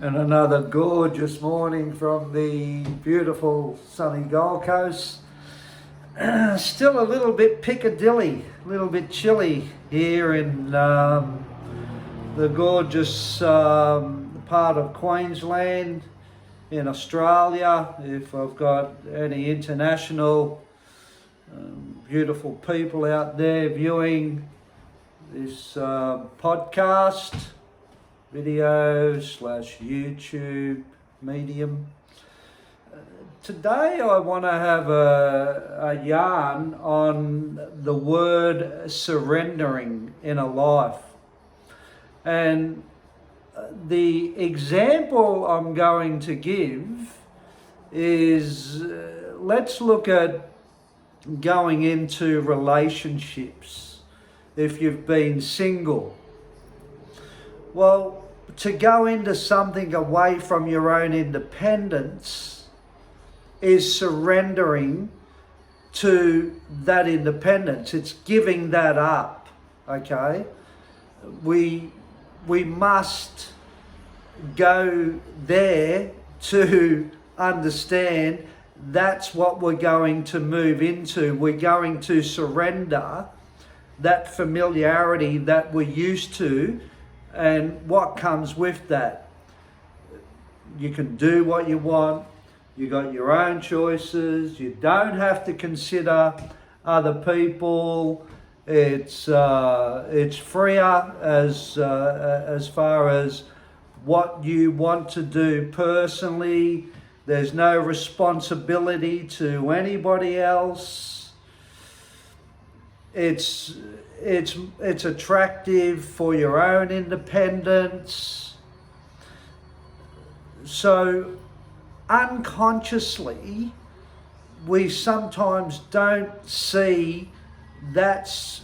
And another gorgeous morning from the beautiful sunny Gold Coast. Still a little bit Piccadilly, a little bit chilly here in the gorgeous part of Queensland in Australia. If I've got any international beautiful people out there viewing this podcast, video / YouTube medium. Today I want to have a yarn on the word surrendering in a life. And the example I'm going to give is let's look at going into relationships if you've been single. Well, to go into something away from your own independence is surrendering to that independence. It's giving that up, okay? We must go there to understand that's what we're going to move into. We're going to surrender that familiarity that we're used to and what comes with that. You can do what you want. You got your own choices. You don't have to consider other people. It's freer as far as what you want to do personally. There's no responsibility to anybody else. It's attractive for your own independence. So unconsciously, we sometimes don't see that's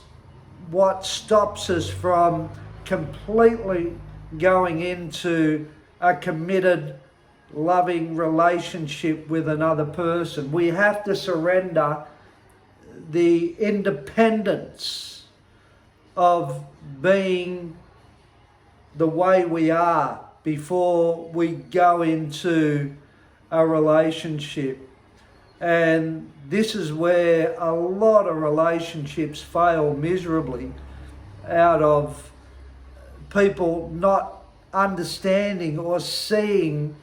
what stops us from completely going into a committed, loving relationship with another person. We have to surrender the independence of being the way we are before we go into a relationship. And this is where a lot of relationships fail miserably, out of people not understanding or seeing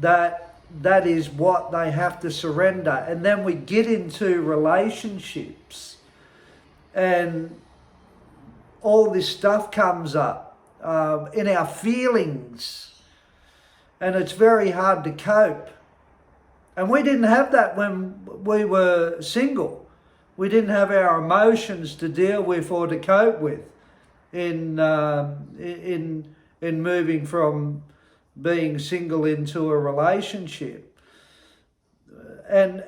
that that is what they have to surrender. And then we get into relationships and all this stuff comes up in our feelings, and it's very hard to cope. And we didn't have that when we were single. We didn't have our emotions to deal with or to cope with in moving from being single into a relationship. And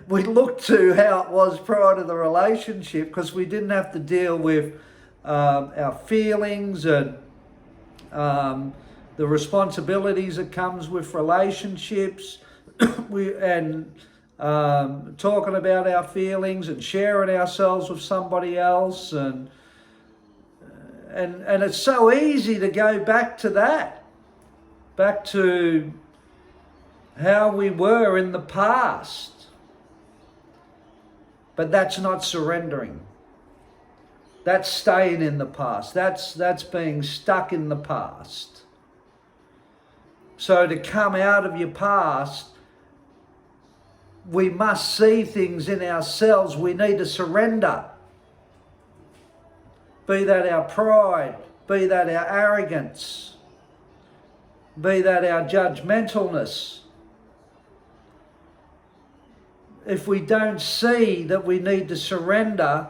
we looked to how it was prior to the relationship, because we didn't have to deal with our feelings and the responsibilities that comes with relationships. Talking about our feelings and sharing ourselves with somebody else, and it's so easy to go back to that, back to how we were in the past. But that's not surrendering. That's staying in the past. That's being stuck in the past. So to come out of your past, we must see things in ourselves we need to surrender. Be that our pride, be that our arrogance, be that our judgmentalness. If we don't see that we need to surrender,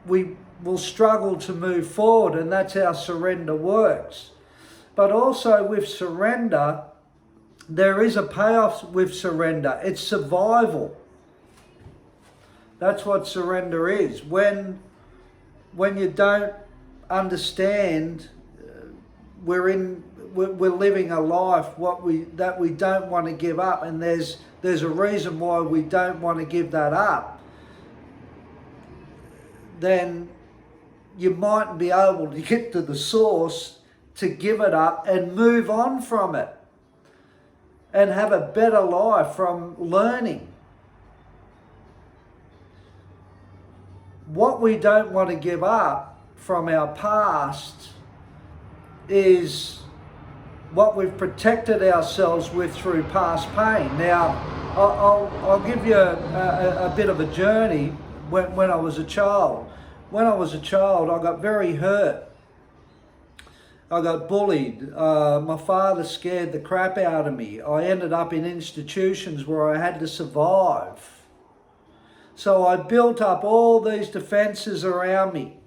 we will struggle to move forward, and that's how surrender works. But also with surrender, there is a payoff with surrender. It's survival. That's what surrender is. When you don't understand, we're living a life that we don't want to give up, and there's a reason why we don't want to give that up. Then you mightn't be able to get to the source to give it up and move on from it and have a better life from learning. What we don't want to give up from our past is what we've protected ourselves with through past pain. Now, I'll give you a bit of a journey when I was a child. When I was a child, I got very hurt. I got bullied. My father scared the crap out of me. I ended up in institutions where I had to survive. So I built up all these defenses around me,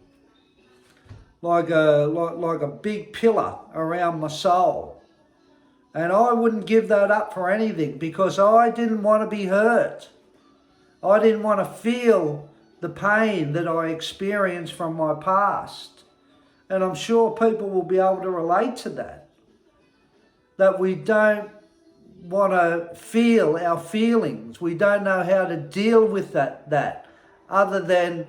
like a big pillar around my soul. And I wouldn't give that up for anything because I didn't want to be hurt. I didn't want to feel the pain that I experienced from my past. And I'm sure people will be able to relate to that. That we don't want to feel our feelings. We don't know how to deal with that other than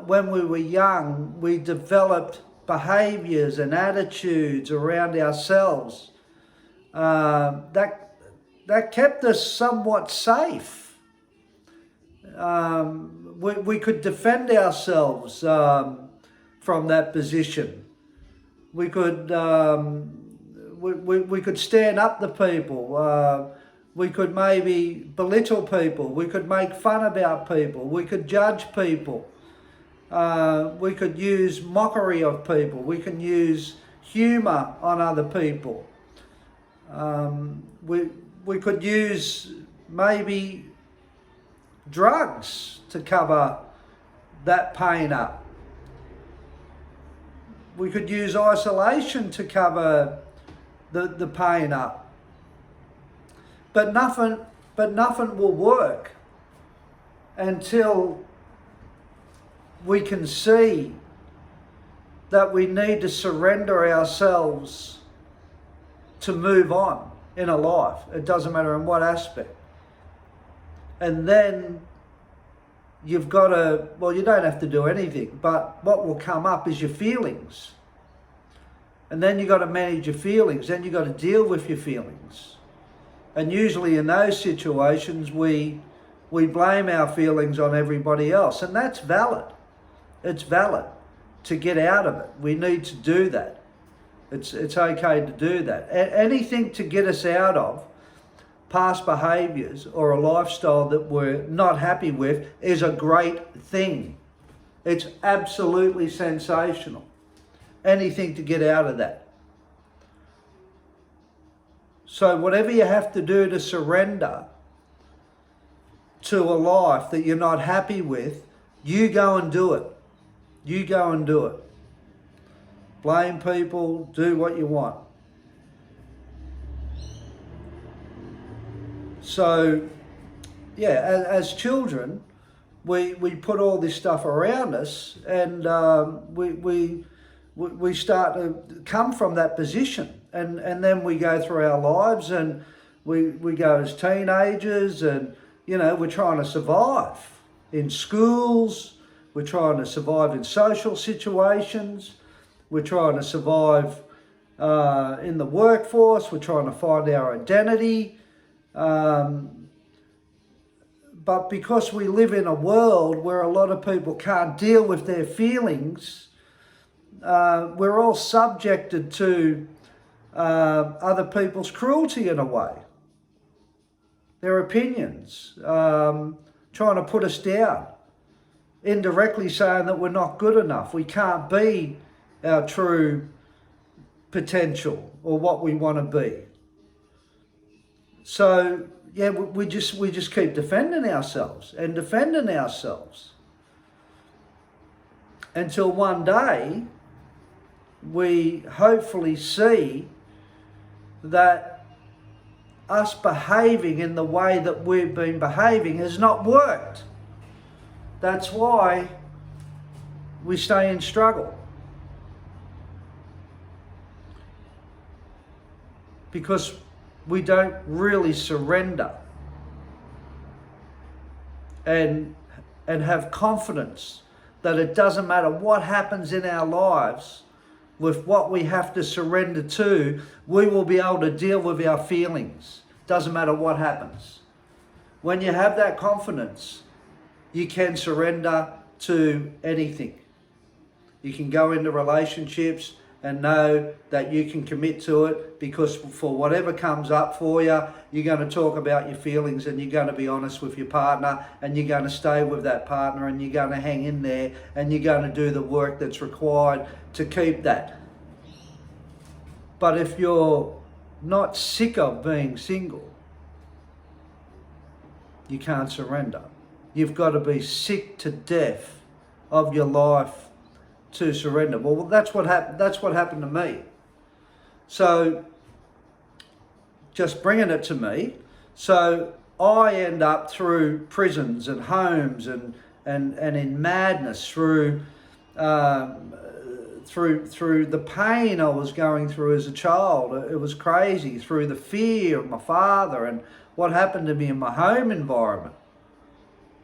when we were young, we developed behaviours and attitudes around ourselves that kept us somewhat safe. We could defend ourselves from that position. We could we could stand up to people. We could maybe belittle people. We could make fun about people. We could judge people. We could use mockery of people. We can use humour on other people. We could use maybe drugs to cover that pain up. We could use isolation to cover the pain up. But nothing will work until we can see that we need to surrender ourselves to move on in a life. It doesn't matter in what aspect. And then you've got to, well, you don't have to do anything, but what will come up is your feelings. And then you've got to manage your feelings. Then you've got to deal with your feelings. And usually in those situations, we blame our feelings on everybody else. And that's valid. It's valid to get out of it. We need to do that. It's okay to do that. Anything to get us out of past behaviours or a lifestyle that we're not happy with is a great thing. It's absolutely sensational. Anything to get out of that. So whatever you have to do to surrender to a life that you're not happy with, you go and do it. You go and do it. Blame people, do what you want. So, yeah, as children, we put all this stuff around us, and we start to come from that position, and then we go through our lives, and we go as teenagers, and we're trying to survive in schools, we're trying to survive in social situations, we're trying to survive in the workforce, we're trying to find our identity. But because we live in a world where a lot of people can't deal with their feelings, we're all subjected to other people's cruelty in a way. Their opinions, trying to put us down, indirectly saying that we're not good enough, we can't be our true potential or what we want to be. So yeah, we just keep defending ourselves and defending ourselves until one day we hopefully see that us behaving in the way that we've been behaving has not worked. That's why we stay in struggle. Because we don't really surrender and have confidence that it doesn't matter what happens in our lives, with what we have to surrender to, we will be able to deal with our feelings. Doesn't matter what happens. When you have that confidence, you can surrender to anything. You can go into relationships and know that you can commit to it, because for whatever comes up for you, you're going to talk about your feelings and you're going to be honest with your partner, and you're going to stay with that partner, and you're going to hang in there, and you're going to do the work that's required to keep that. But if you're not sick of being single, you can't surrender. You've got to be sick to death of your life to surrender. Well, that's what happened. That's what happened to me. So, just bringing it to me. So I end up through prisons and homes and in madness through the pain I was going through as a child. It was crazy, through the fear of my father and what happened to me in my home environment.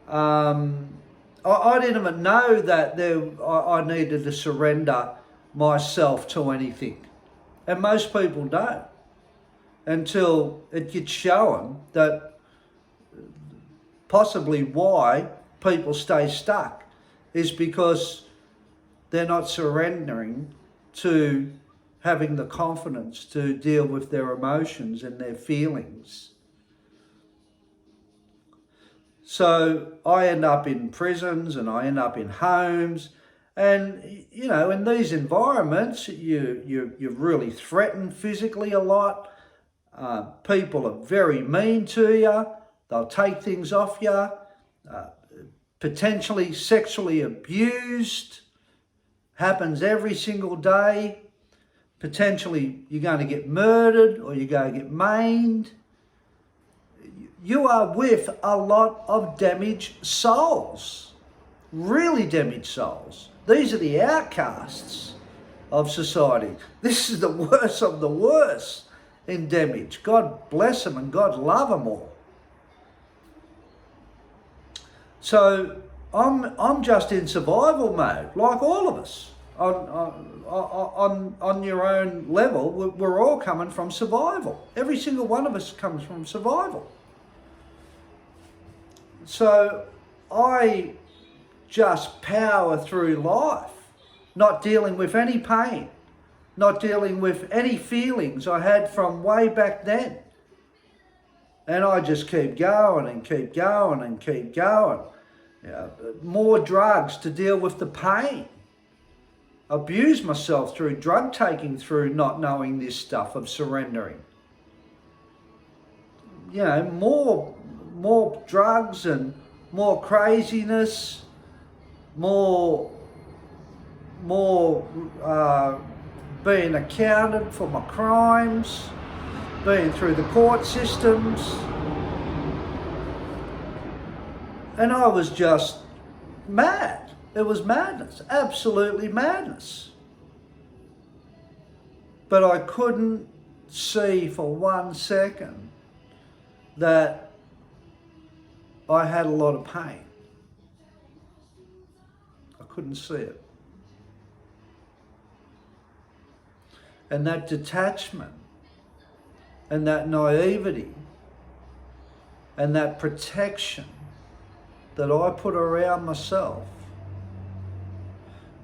I didn't even know that I needed to surrender myself to anything. And most people don't, until it gets shown that possibly why people stay stuck is because they're not surrendering to having the confidence to deal with their emotions and their feelings. So I end up in prisons and I end up in homes, and you know, in these environments, you're really threatened physically a lot. People are very mean to you. They'll take things off you. Potentially sexually abused happens every single day. Potentially you're going to get murdered or you're going to get maimed. You are with a lot of damaged souls, really damaged souls. These are the outcasts of society. This is the worst of the worst in damage. God bless them and God love them all. So I'm just in survival mode, like all of us. On your own level, we're all coming from survival. Every single one of us comes from survival. So I just power through life, not dealing with any pain, not dealing with any feelings I had from way back then. And I just keep going and keep going and keep going. More drugs to deal with the pain. Abuse myself through drug taking, through not knowing this stuff of surrendering. You know, more drugs and more craziness, more being accounted for my crimes, being through the court systems. And I was just mad. It was madness, absolutely madness. But I couldn't see for 1 second that I had a lot of pain. I couldn't see it. And that detachment and that naivety and that protection that I put around myself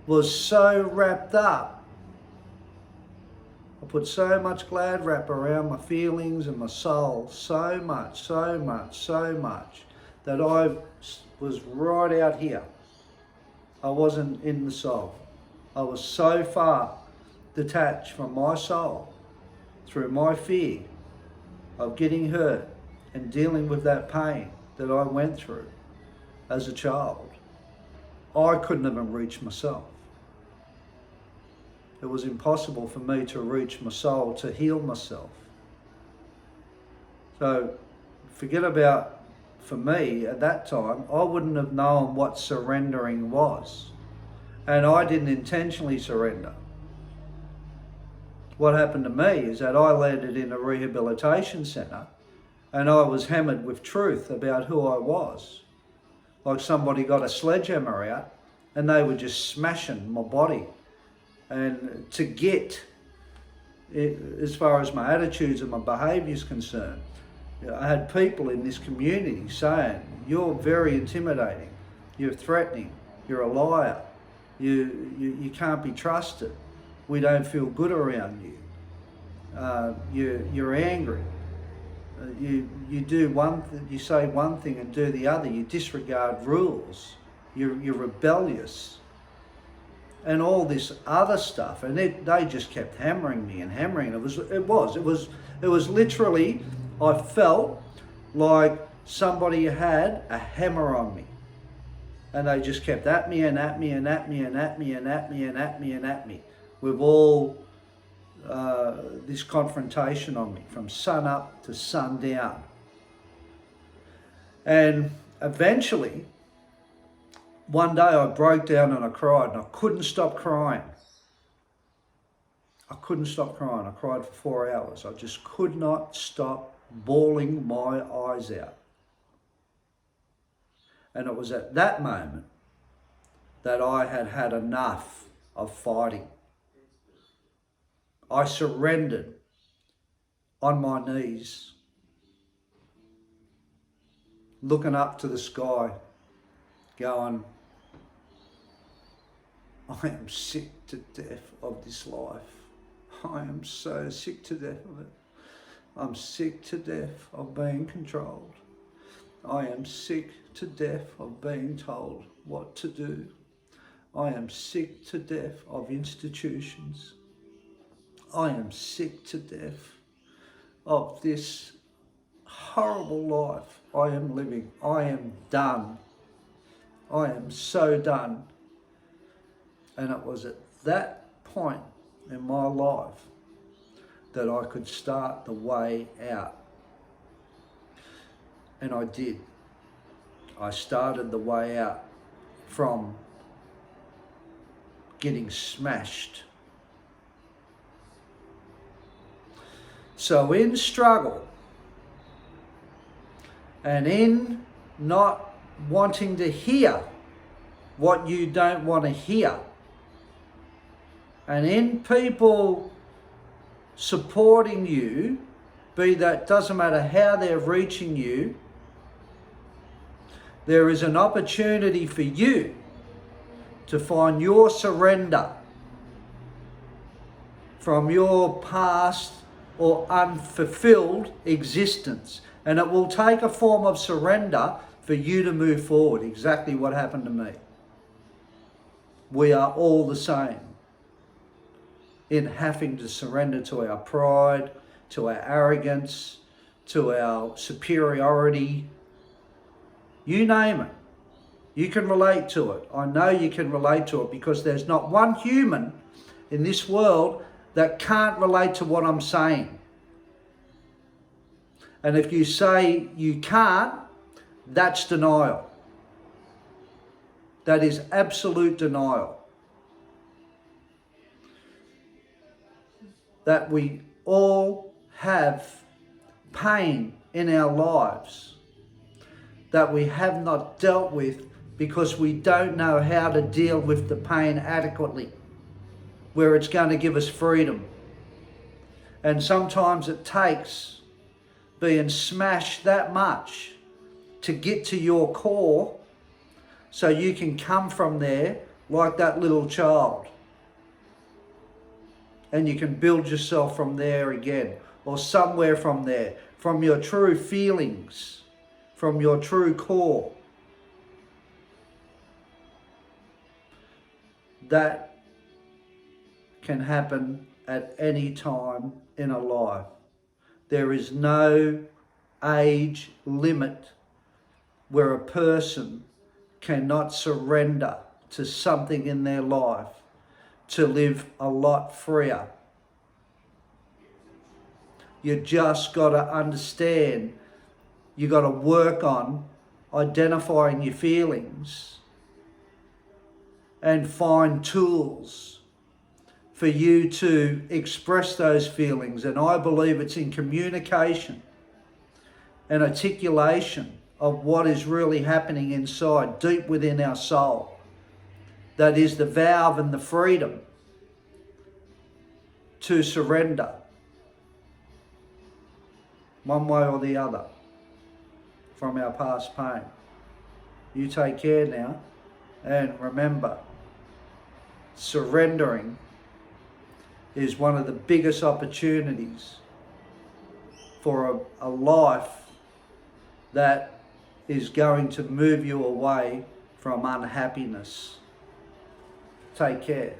was so wrapped up. I put so much glad wrap around my feelings and my soul, so much, that I was right out here. I wasn't in the soul. I was so far detached from my soul through my fear of getting hurt and dealing with that pain that I went through as a child. I couldn't even reach myself. It was impossible for me to reach my soul, to heal myself. So forget about, for me at that time, I wouldn't have known what surrendering was. And I didn't intentionally surrender. What happened to me is that I landed in a rehabilitation centre and I was hammered with truth about who I was. Like somebody got a sledgehammer out and they were just smashing my body and to get it, as far as my attitudes and my behaviour is concerned. I had people in this community saying, "You're very intimidating, you're threatening, you're a liar, you can't be trusted, we don't feel good around you, you're angry, you do you say one thing and do the other, you disregard rules, you're rebellious," and all this other stuff. And they just kept hammering me and hammering. It was literally, I felt like somebody had a hammer on me, and they just kept at me and at me and at me and at me and at me and at me and at me with all this confrontation on me from sun up to sun down. And eventually, one day I broke down and I cried, and I couldn't stop crying. I couldn't stop crying. I cried for 4 hours. I just could not stop bawling my eyes out. And it was at that moment that I had had enough of fighting. I surrendered on my knees, looking up to the sky, going, "I am sick to death of this life. I am so sick to death of it. I'm sick to death of being controlled. I am sick to death of being told what to do. I am sick to death of institutions. I am sick to death of this horrible life I am living. I am done. I am so done." And it was at that point in my life that I could start the way out. And I did. I started the way out from getting smashed. So in struggle and in not wanting to hear what you don't want to hear, and in people supporting you, be that, doesn't matter how they're reaching you, there is an opportunity for you to find your surrender from your past or unfulfilled existence. And it will take a form of surrender for you to move forward. Exactly what happened to me. We are all the same in having to surrender to our pride, to our arrogance, to our superiority. You name it. You can relate to it. I know you can relate to it, because there's not one human in this world that can't relate to what I'm saying. And if you say you can't, that's denial. That is absolute denial. That we all have pain in our lives that we have not dealt with because we don't know how to deal with the pain adequately, where it's going to give us freedom. And sometimes it takes being smashed that much to get to your core, so you can come from there like that little child. And you can build yourself from there again, or somewhere from there, from your true feelings, from your true core. That can happen at any time in a life. There is no age limit where a person cannot surrender to something in their life to live a lot freer. You just got to understand, you got to work on identifying your feelings and find tools for you to express those feelings. And I believe it's in communication and articulation of what is really happening inside, deep within our soul. That is the valve and the freedom to surrender, one way or the other, from our past pain. You take care now, and remember, surrendering is one of the biggest opportunities for a life that is going to move you away from unhappiness. Take care.